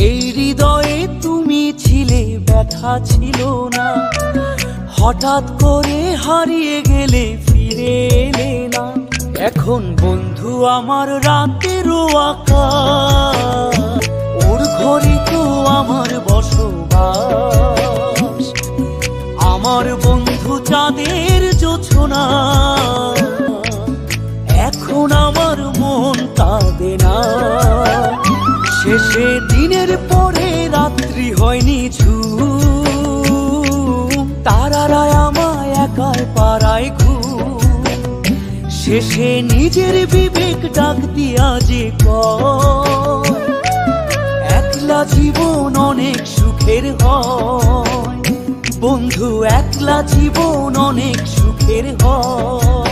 এই হৃদয়ে তুমি ছিলে, ব্যথা ছিল না। হঠাৎ করে হারিয়ে গেলে, ফিরে এলে না। এখন বন্ধু আমার রাতেরও আকাশ, ওর ঘরে তো আমার বসবাস। আমার বন্ধু চাঁদের জোছনা, এখন আমার মন কাঁদে না। শেষে দিনের পরে রাত্রি হয়নি ঝুম, তারারা আমায় একাই পাড়ায় ঘুম। শেষে নিজের বিবেক ডাক দিয়া যে কয়, একলা জীবন অনেক সুখের হয় বন্ধু, একলা জীবন অনেক সুখের হয়।